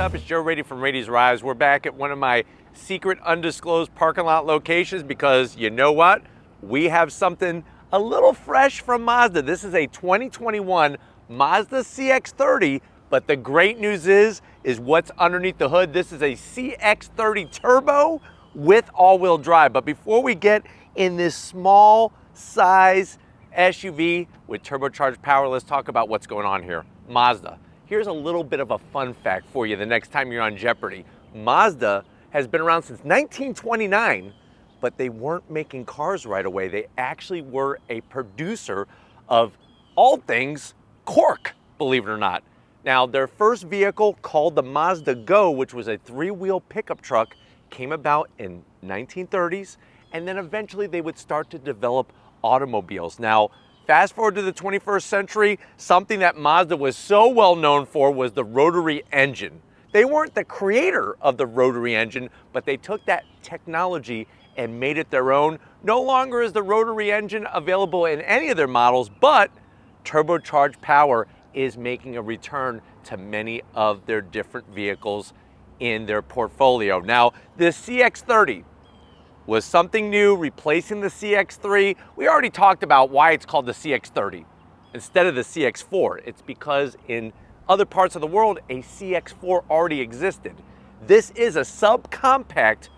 up? It's Joe Raiti from Raiti's Rise. We're back at one of my secret undisclosed parking lot locations because you know what? We have something a little fresh from Mazda. This is a 2021 Mazda CX-30, but the great news is what's underneath the hood. This is a CX-30 Turbo with all-wheel drive. But before we get in this small size SUV with turbocharged power, let's talk about what's going on here. Mazda. Here's a little bit of a fun fact for you the next time you're on Jeopardy. Mazda has been around since 1929, but they weren't making cars right away. They actually were a producer of all things cork, believe it or not. Now, their first vehicle, called the Mazda Go, which was a three-wheel pickup truck, came about in 1930s, and then eventually they would start to develop automobiles. Now, fast forward to the 21st century, something that Mazda was so well known for was the rotary engine. They weren't the creator of the rotary engine, but they took that technology and made it their own. No longer is the rotary engine available in any of their models, but turbocharged power is making a return to many of their different vehicles in their portfolio. Now, this CX-30 was something new, replacing the CX-3. We already talked about why it's called the CX-30 instead of the CX-4. It's because in other parts of the world, a CX-4 already existed. This is a subcompact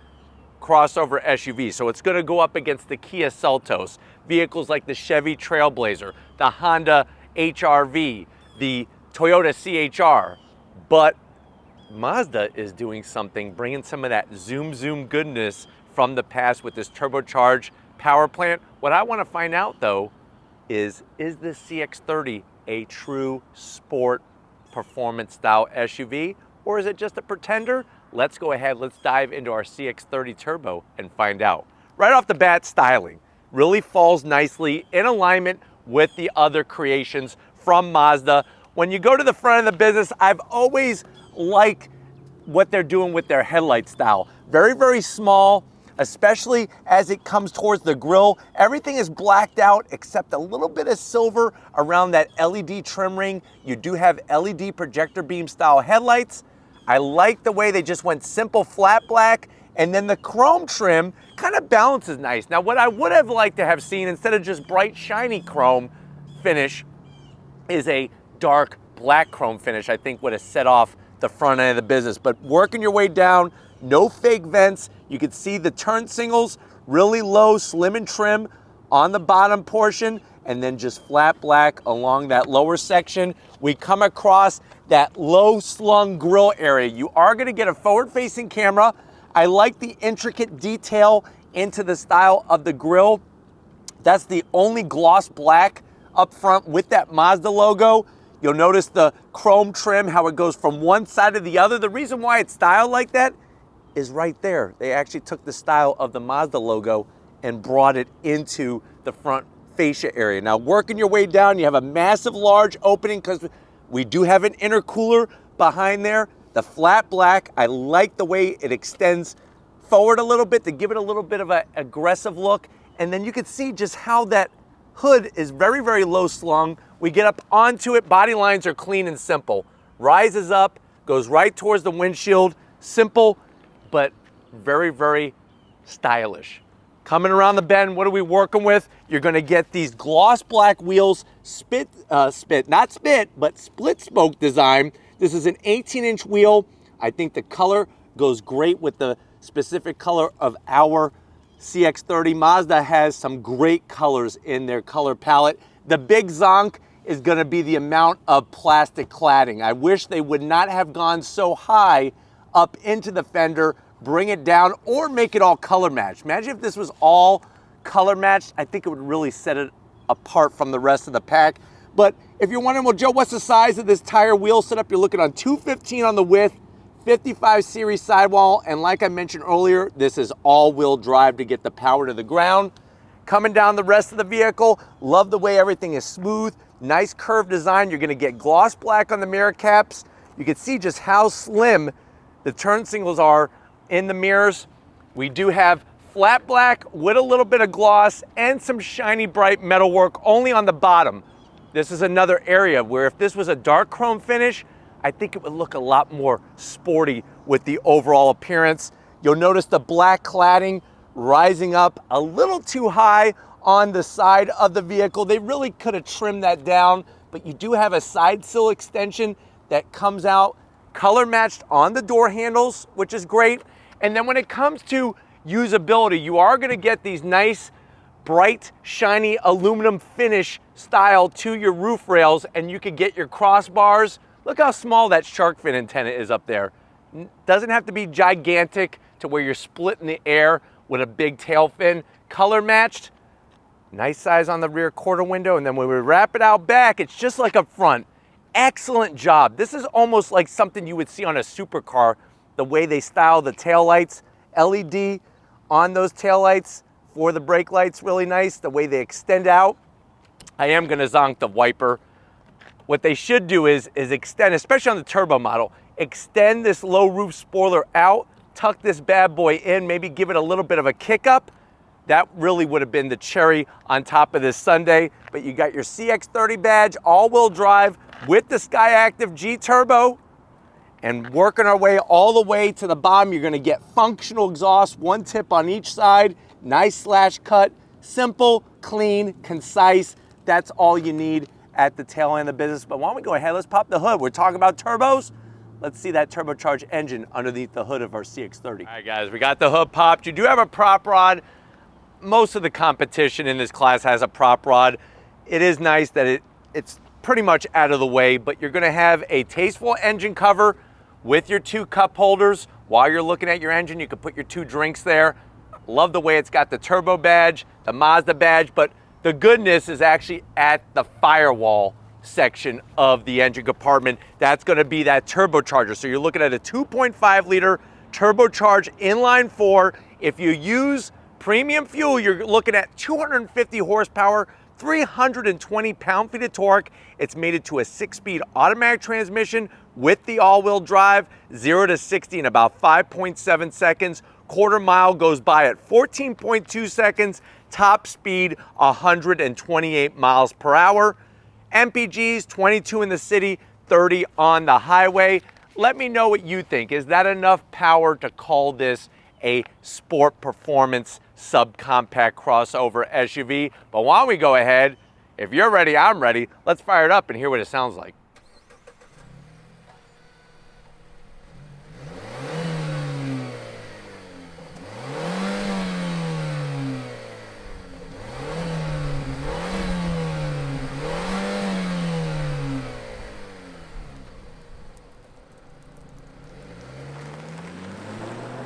crossover SUV, so it's going to go up against the Kia Seltos, vehicles like the Chevy Trailblazer, the Honda HR-V, the Toyota CHR, but Mazda is doing something, bringing some of that zoom goodness from the past with this turbocharged power plant. What I want to find out though is this CX-30 a true sport performance style SUV, or is it just a pretender? Let's go ahead, let's dive into our CX-30 Turbo and find out. Right off the bat, styling really falls nicely in alignment with the other creations from Mazda. When you go to the front of the business, I've always liked what they're doing with their headlight style. Very small, especially as it comes towards the grille. Everything is blacked out except a little bit of silver around that LED trim ring. You do have LED projector beam style headlights. I like the way they just went simple flat black, and then the chrome trim kind of balances nice. Now, what I would have liked to have seen instead of just bright shiny chrome finish is a dark black chrome finish. I think would have set off the front end of the business. But working your way down, no fake vents. You can see the turn signals, really low, slim and trim on the bottom portion, and then just flat black along that lower section. We come across that low slung grille area. You are gonna get a forward-facing camera. I like the intricate detail into the style of the grille. That's the only gloss black up front with that Mazda logo. You'll notice the chrome trim, how it goes from one side to the other. The reason why it's styled like that is right there. They actually took the style of the Mazda logo and brought it into the front fascia area. Now, working your way down, you have a massive, large opening because we do have an intercooler behind there. The flat black, I like the way it extends forward a little bit to give it a little bit of an aggressive look. And then you can see just how that hood is very low slung. We get up onto it, body lines are clean and simple. Rises up, goes right towards the windshield. Simple, but very stylish. Coming around the bend, what are we working with? You're gonna get these gloss black wheels, split spoke design. This is an 18-inch wheel. I think the color goes great with the specific color of our CX-30. Mazda has some great colors in their color palette. The big zonk is gonna be the amount of plastic cladding. I wish they would not have gone so high up into the fender, bring it down, or make it all color matched. Imagine if this was all color matched. I think it would really set it apart from the rest of the pack. But if you're wondering, well, Joe, what's the size of this tire wheel setup? You're looking on 215 on the width, 55 series sidewall, and like I mentioned earlier, this is all-wheel drive to get the power to the ground. Coming down the rest of the vehicle, love the way everything is smooth, nice curved design. You're gonna get gloss black on the mirror caps. You can see just how slim the turn signals are in the mirrors. We do have flat black with a little bit of gloss and some shiny bright metalwork only on the bottom. This is another area where if this was a dark chrome finish, I think it would look a lot more sporty with the overall appearance. You'll notice the black cladding rising up a little too high on the side of the vehicle. They really could have trimmed that down, but you do have a side sill extension that comes out color matched on the door handles, which is great. And then when it comes to usability, you are gonna get these nice, bright, shiny aluminum finish style to your roof rails, and you can get your crossbars. Look how small that shark fin antenna is up there. Doesn't have to be gigantic to where you're splitting the air with a big tail fin. Color matched, nice size on the rear quarter window, and then when we wrap it out back, it's just like up front. Excellent job. This is almost like something you would see on a supercar, the way they style the taillights, LED on those taillights for the brake lights, really nice, the way they extend out. I am gonna zonk the wiper. What they should do is extend, especially on the turbo model, extend this low roof spoiler out, tuck this bad boy in, maybe give it a little bit of a kick up. That really would have been the cherry on top of this sundae. But you got your CX-30 badge, all-wheel drive with the Skyactiv G Turbo. And working our way all the way to the bottom, you're gonna get functional exhaust, one tip on each side, nice slash cut, simple, clean, concise. That's all you need at the tail end of the business. But why don't we go ahead, let's pop the hood. We're talking about turbos. Let's see that turbocharged engine underneath the hood of our CX-30. All right, guys, we got the hood popped. You do have a prop rod. Most of the competition in this class has a prop rod. It is nice that it's pretty much out of the way, but you're gonna have a tasteful engine cover with your 2 cup holders. While you're looking at your engine, you can put your 2 drinks there. Love the way it's got the turbo badge, the Mazda badge, but the goodness is actually at the firewall section of the engine compartment. That's gonna be that turbocharger. So you're looking at a 2.5 liter turbocharged inline 4. If you use premium fuel, you're looking at 250 horsepower, 320 pound-feet of torque. It's mated to a 6-speed automatic transmission with the all-wheel drive, 0 to 60 in about 5.7 seconds. Quarter mile goes by at 14.2 seconds. Top speed, 128 miles per hour. MPGs, 22 in the city, 30 on the highway. Let me know what you think. Is that enough power to call this a sport performance subcompact crossover SUV? But why don't we go ahead, if you're ready, I'm ready, let's fire it up and hear what it sounds like.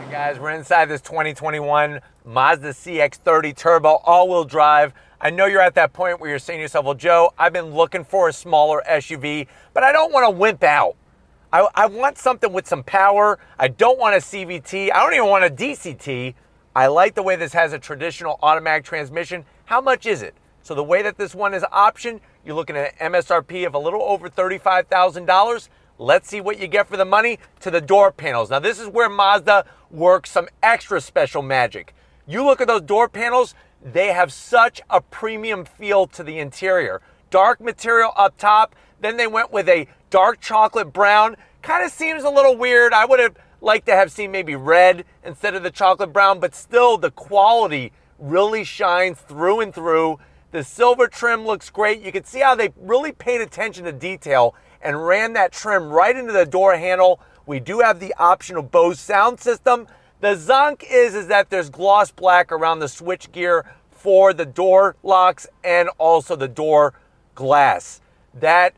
Guys, we're inside this 2021 Mazda CX-30 Turbo all-wheel drive. I know you're at that point where you're saying to yourself, well, Joe, I've been looking for a smaller SUV, but I don't want to wimp out. I want something with some power. I don't want a CVT. I don't even want a DCT. I like the way this has a traditional automatic transmission. How much is it? So the way that this one is optioned, you're looking at an MSRP of a little over $35,000. Let's see what you get for the money. To the door panels. Now this is where Mazda works some extra special magic. You look at those door panels, they have such a premium feel to the interior. Dark material up top, then they went with a dark chocolate brown. Kind of seems a little weird. I would have liked to have seen maybe red instead of the chocolate brown, but still the quality really shines through and through. The silver trim looks great. You can see how they really paid attention to detail and ran that trim right into the door handle. We do have the optional Bose sound system. The zonk is that there's gloss black around the switch gear for the door locks and also the door glass. That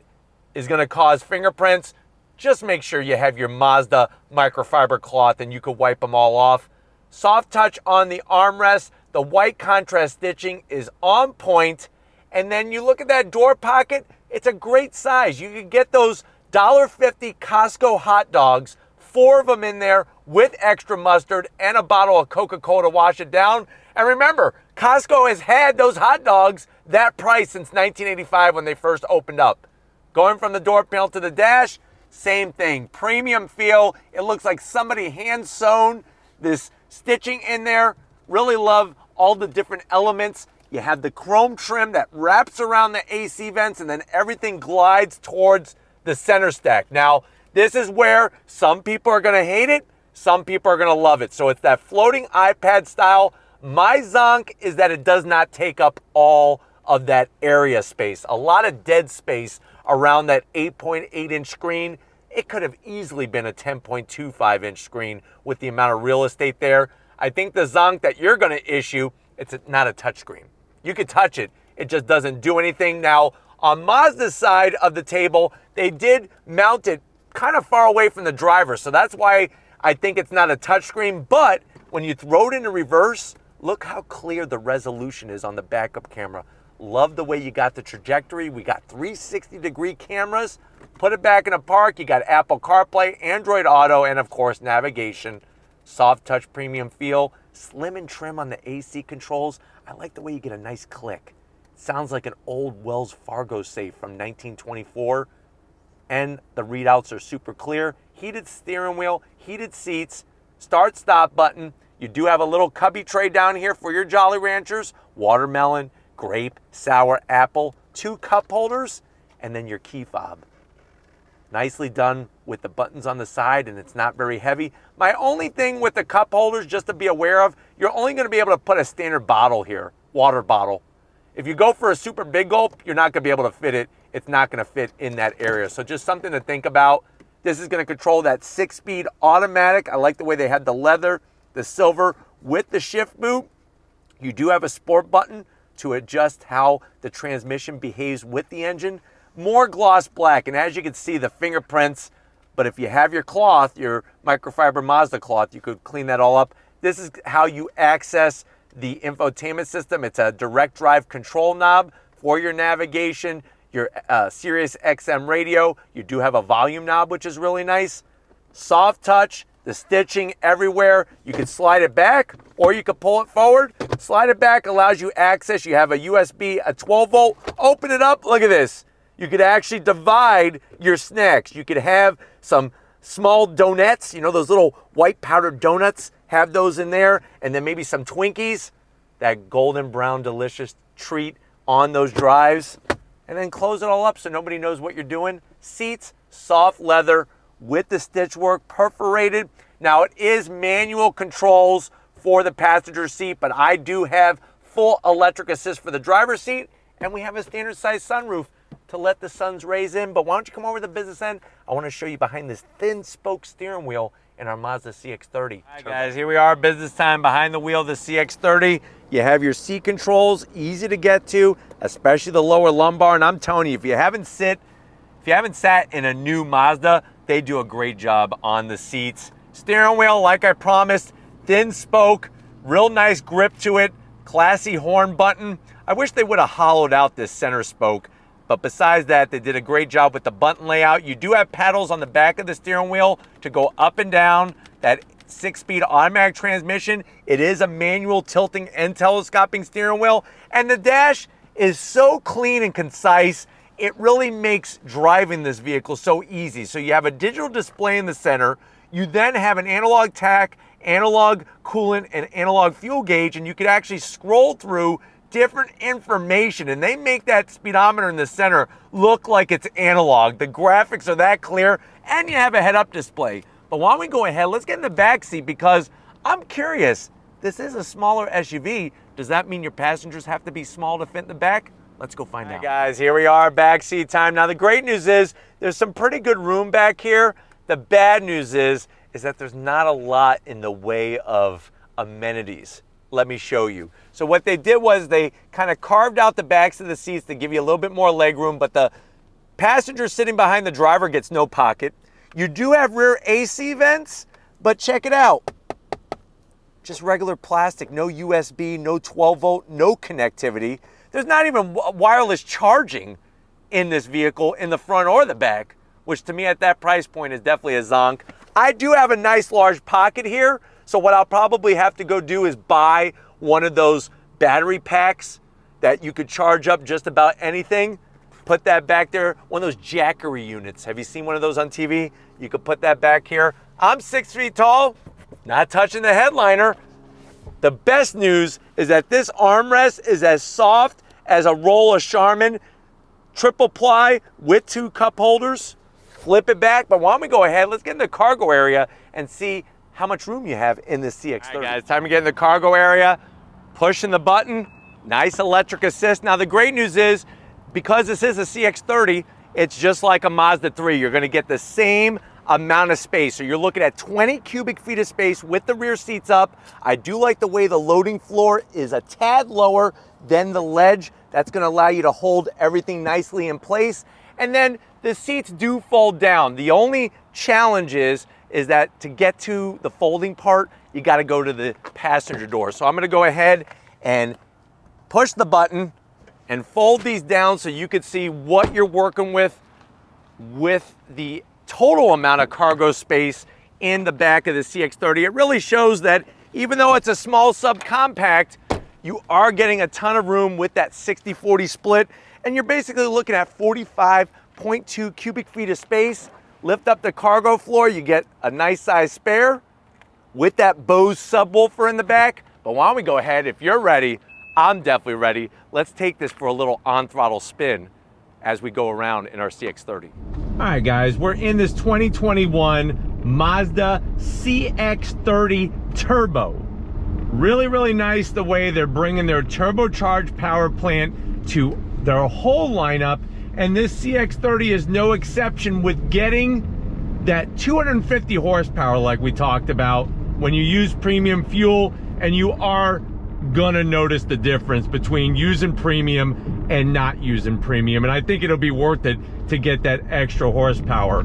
is going to cause fingerprints. Just make sure you have your Mazda microfiber cloth and you can wipe them all off. Soft touch on the armrest. The white contrast stitching is on point. And then you look at that door pocket. It's a great size. You can get those $1.50 Costco hot dogs, 4 of them in there with extra mustard and a bottle of Coca-Cola to wash it down. And remember, Costco has had those hot dogs that price since 1985 when they first opened up. Going from the door panel to the dash, same thing. Premium feel. It looks like somebody hand sewn this stitching in there. Really love all the different elements. You have the chrome trim that wraps around the AC vents and then everything glides towards the center stack. Now, This is where some people are gonna hate it, some people are gonna love it. So it's that floating iPad style. My zonk is that it does not take up all of that area space. A lot of dead space around that 8.8-inch screen. It could have easily been a 10.25-inch screen with the amount of real estate there. I think the zonk that you're gonna issue, it's not a touchscreen. You could touch it, it just doesn't do anything. Now, on Mazda's side of the table, they did mount it kind of far away from the driver, so that's why I think it's not a touchscreen. But when you throw it into reverse, look how clear the resolution is on the backup camera. Love the way you got the trajectory. We got 360-degree cameras. Put it back in a park. You got Apple CarPlay, Android Auto, and of course, navigation. Soft touch premium feel. Slim and trim on the AC controls. I like the way you get a nice click. Sounds like an old Wells Fargo safe from 1924. And the readouts are super clear. Heated steering wheel, heated seats, start-stop button. You do have a little cubby tray down here for your Jolly Ranchers. Watermelon, grape, sour, apple, 2 cup holders, and then your key fob. Nicely done with the buttons on the side, and it's not very heavy. My only thing with the cup holders, just to be aware of, you're only gonna be able to put a standard bottle here, water bottle. If you go for a super big gulp, you're not gonna be able to fit it. It's not gonna fit in that area. So just something to think about. This is gonna control that 6-speed automatic. I like the way they had the leather, the silver with the shift boot. You do have a sport button to adjust how the transmission behaves with the engine. More gloss black, and as you can see, the fingerprints, but if you have your cloth, your microfiber Mazda cloth, you could clean that all up. This is how you access the infotainment system. It's a direct drive control knob for your navigation, your Sirius XM radio. You do have a volume knob, which is really nice. Soft touch, the stitching everywhere. You can slide it back or you can pull it forward. Slide it back allows you access. You have a USB, a 12 volt. Open it up, look at this. You could actually divide your snacks. You could have some small donuts, you know, those little white powdered donuts, have those in there, and then maybe some Twinkies, that golden brown delicious treat on those drives, and then close it all up so nobody knows what you're doing. Seats, soft leather with the stitch work, perforated. Now it is manual controls for the passenger seat, but I do have full electric assist for the driver's seat, and we have a standard size sunroof to let the sun's rays in. But why don't you come over to the business end? I want to show you behind this thin spoke steering wheel in our Mazda CX-30. All right, guys, here we are, business time behind the wheel of the CX-30. You have your seat controls, easy to get to, especially the lower lumbar. And I'm telling you, if you haven't sat in a new Mazda, they do a great job on the seats. Steering wheel, like I promised, thin spoke, real nice grip to it, classy horn button. I wish they would have hollowed out this center spoke. But besides that, they did a great job with the button layout. You do have paddles on the back of the steering wheel to go up and down. That 6-speed automatic transmission. It is a manual tilting and telescoping steering wheel. And the dash is so clean and concise. It really makes driving this vehicle so easy. So you have a digital display in the center. You then have an analog tach, analog coolant, and analog fuel gauge. And you can actually scroll through different information, and they make that speedometer in the center look like it's analog. The graphics are that clear, and you have a head-up display. But why don't we go ahead, let's get in the back seat, because I'm curious, this is a smaller SUV. Does that mean your passengers have to be small to fit in the back? Let's go find out. All right, guys, here we are, backseat time. Now, the great news is there's some pretty good room back here. The bad news is that there's not a lot in the way of amenities. Let me show you. So what they did was they kind of carved out the backs of the seats to give you a little bit more leg room, but the passenger sitting behind the driver gets no pocket. You do have rear AC vents, but check it out. Just regular plastic, no USB, no 12 volt, no connectivity. There's not even wireless charging in this vehicle in the front or the back, which to me at that price point is definitely a zonk. I do have a nice large pocket here. So what I'll probably have to go do is buy one of those battery packs that you could charge up just about anything. Put that back there, one of those Jackery units. Have you seen one of those on TV? You could put that back here. I'm 6 feet tall, not touching the headliner. The best news is that this armrest is as soft as a roll of Charmin, triple ply with 2 cup holders. flip it back. But why don't we go ahead, let's get in the cargo area and see how much room you have in this CX-30. All right, guys, time to get in the cargo area. Pushing the button, nice electric assist. Now the great news is, because this is a CX-30, it's just like a Mazda 3. You're gonna get the same amount of space. So you're looking at 20 cubic feet of space with the rear seats up. I do like the way the loading floor is a tad lower than the ledge. That's gonna allow you to hold everything nicely in place. And then the seats do fold down. The only challenge is that to get to the folding part, you gotta go to the passenger door. So I'm gonna go ahead and push the button and fold these down so you can see what you're working with the total amount of cargo space in the back of the CX-30. It really shows that even though it's a small subcompact, you are getting a ton of room with that 60-40 split, and you're basically looking at 45.2 cubic feet of space. Lift up the cargo floor, you get a nice size spare with that Bose subwoofer in the back. But why don't we go ahead, if you're ready, I'm definitely ready. Let's take this for a little on-throttle spin as we go around in our CX-30. All right, guys, we're in this 2021 Mazda CX-30 Turbo. Really, really nice the way they're bringing their turbocharged power plant to their whole lineup. And this CX-30 is no exception with getting that 250 horsepower like we talked about when you use premium fuel, and you are gonna notice the difference between using premium and not using premium. And I think it'll be worth it to get that extra horsepower.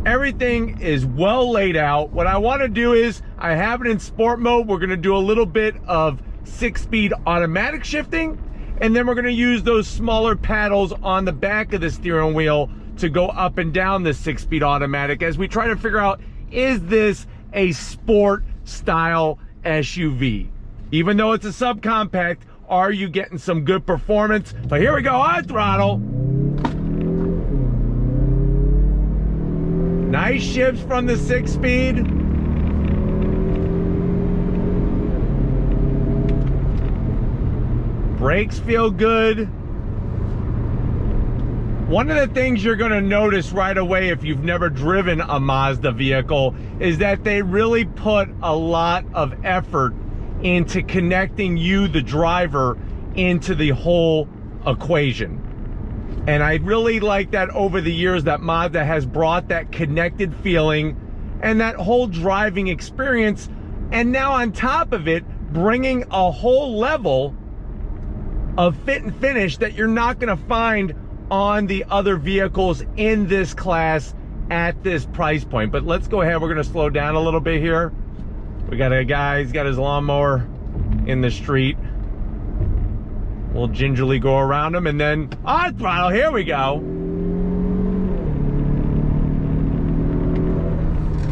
Everything is well laid out. What I wanna do is, I have it in sport mode. We're gonna do a little bit of 6-speed automatic shifting, and then we're gonna use those smaller paddles on the back of the steering wheel to go up and down the 6-speed automatic as we try to figure out, is this a sport style SUV? Even though it's a subcompact, are you getting some good performance? But here we go, on throttle. Nice shifts from the 6-speed. Brakes feel good. One of the things you're gonna notice right away if you've never driven a Mazda vehicle is that they really put a lot of effort into connecting you, the driver, into the whole equation. And I really like that over the years that Mazda has brought that connected feeling and that whole driving experience. And now on top of it, bringing a whole level of fit and finish that you're not gonna find on the other vehicles in this class at this price point. But let's go ahead, we're gonna slow down a little bit here. We got a guy, he's got his lawnmower in the street. We'll gingerly go around him and then on throttle, here we go.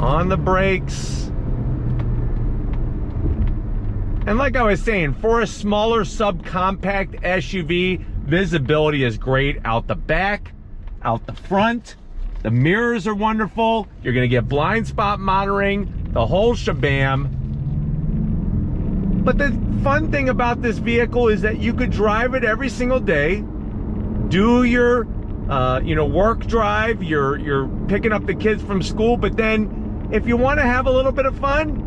On the brakes. And like I was saying, for a smaller subcompact SUV, visibility is great out the back, out the front. The mirrors are wonderful. You're gonna get blind spot monitoring, the whole shabam. But the fun thing about this vehicle is that you could drive it every single day, do your work drive, you're picking up the kids from school, but then if you want to have a little bit of fun,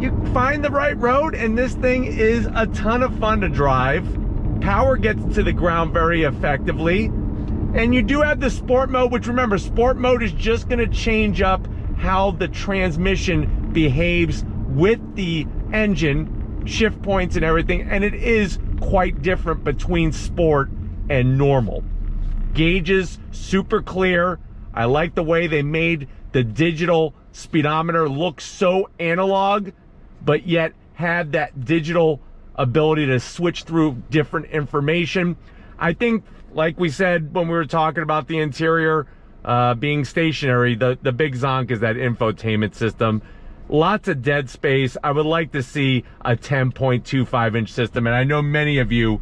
you find the right road, and this thing is a ton of fun to drive. Power gets to the ground very effectively. And you do have the sport mode, which remember, sport mode is just gonna change up how the transmission behaves with the engine, shift points and everything, and it is quite different between sport and normal. Gauges, super clear. I like the way they made the digital speedometer look so analog, but yet have that digital ability to switch through different information. I think, like we said when we were talking about the interior being stationary, the big zonk is that infotainment system. Lots of dead space. I would like to see a 10.25-inch system, and I know many of you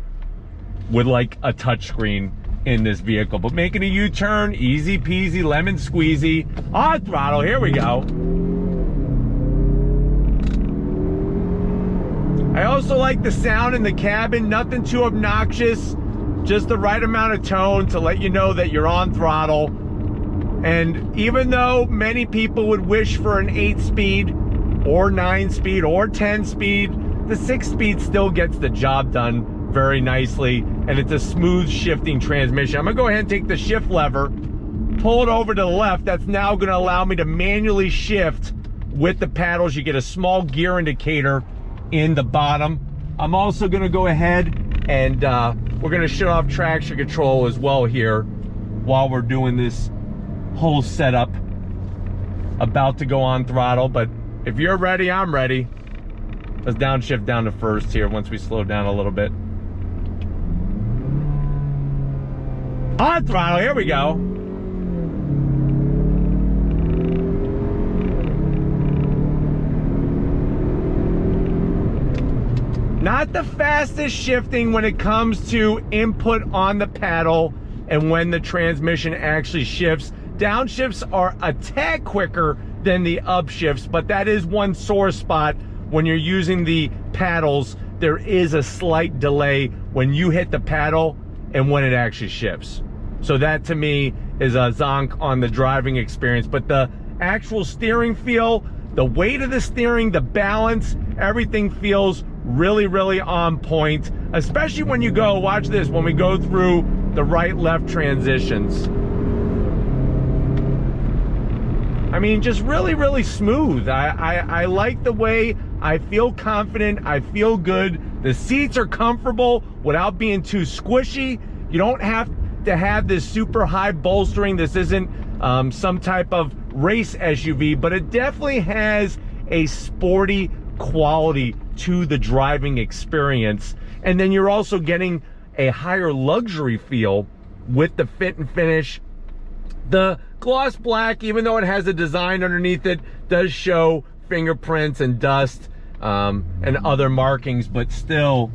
would like a touchscreen in this vehicle, but making a U-turn, easy peasy, lemon squeezy. On throttle, here we go. I also like the sound in the cabin, nothing too obnoxious, just the right amount of tone to let you know that you're on throttle. And even though many people would wish for an 8-speed or 9-speed or 10-speed, the 6-speed still gets the job done very nicely, and it's a smooth shifting transmission. I'm gonna go ahead and take the shift lever, pull it over to the left. That's now gonna allow me to manually shift with the paddles. You get a small gear indicator in the bottom. I'm also gonna go ahead and we're gonna shut off traction control as well here while we're doing this whole setup. About to go on throttle, but if you're ready, I'm ready. Let's downshift down to first here once we slow down a little bit. On throttle, here we go. Not the fastest shifting when it comes to input on the paddle and when the transmission actually shifts. Downshifts are a tad quicker than the upshifts, but that is one sore spot when you're using the paddles. There is a slight delay when you hit the paddle and when it actually shifts. So that to me is a zonk on the driving experience. But the actual steering feel, the weight of the steering, the balance, everything feels really, really on point, especially when you go, watch this, when we go through the right-left transitions. I mean, just really, really smooth. I like the way I feel confident. I feel good. The seats are comfortable without being too squishy. You don't have to have this super high bolstering. This isn't some type of race SUV, but it definitely has a sporty quality to the driving experience. And then you're also getting a higher luxury feel with the fit and finish. The gloss black, even though it has a design underneath it, does show fingerprints and dust and other markings, but still,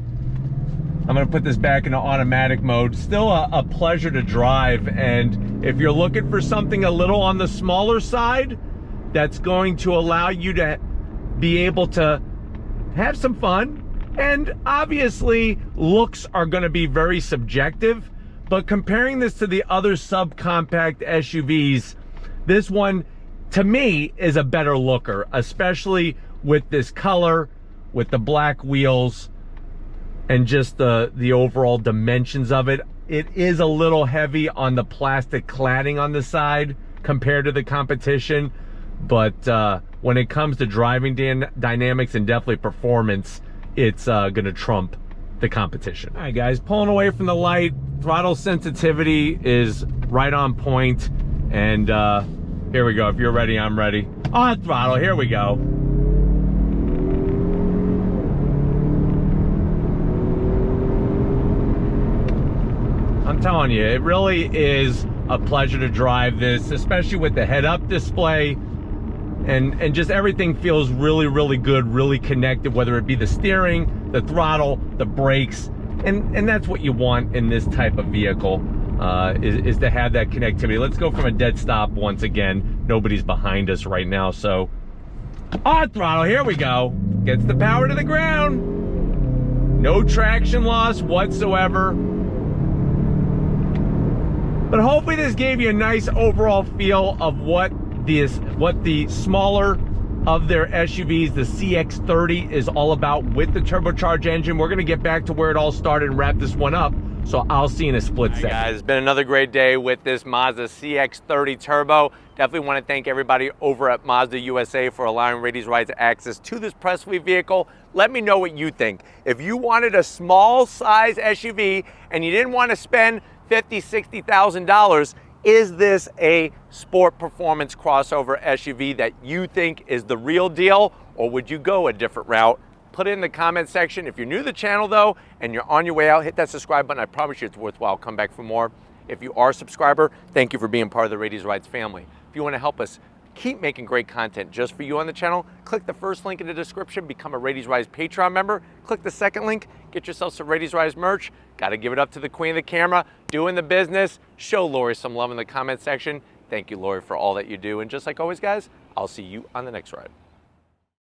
I'm gonna put this back into automatic mode. Still a pleasure to drive. And if you're looking for something a little on the smaller side, that's going to allow you to be able to have some fun. And obviously, looks are gonna be very subjective, but comparing this to the other subcompact SUVs, this one, to me, is a better looker, especially with this color, with the black wheels, and just the overall dimensions of it. It is a little heavy on the plastic cladding on the side compared to the competition, but when it comes to driving dynamics and definitely performance, it's gonna trump the competition. All right, guys, pulling away from the light. Throttle sensitivity is right on point. And here we go. If you're ready, I'm ready. On throttle, here we go. I'm telling you, it really is a pleasure to drive this, especially with the head-up display. And just everything feels really, really good, really connected, whether it be the steering, the throttle, the brakes. And that's what you want in this type of vehicle, is to have that connectivity. Let's go from a dead stop once again. Nobody's behind us right now, so on throttle, here we go. Gets the power to the ground. No traction loss whatsoever. But hopefully this gave you a nice overall feel of what the smaller of their SUVs, the CX-30, is all about with the turbocharged engine. We're gonna get back to where it all started and wrap this one up, so I'll see you in a split second. Guys, it's been another great day with this Mazda CX-30 Turbo. Definitely want to thank everybody over at Mazda USA for allowing Raiti's Rides access to this press fleet vehicle. Let me know what you think. If you wanted a small size SUV and you didn't want to spend $50,000, $60,000, is this a sport performance crossover SUV that you think is the real deal, or would you go a different route? Put it in the comment section. If you're new to the channel though, and you're on your way out, hit that subscribe button. I promise you it's worthwhile. Come back for more. If you are a subscriber, thank you for being part of the Raiti's Rides family. If you want to help us keep making great content just for you on the channel, click the first link in the description, become a Raiti's Rides Patreon member. Click the second link, get yourself some Raiti's Rides merch. Got to give it up to the queen of the camera, doing the business. Show Lori some love in the comment section. Thank you, Lori, for all that you do. And just like always, guys, I'll see you on the next ride.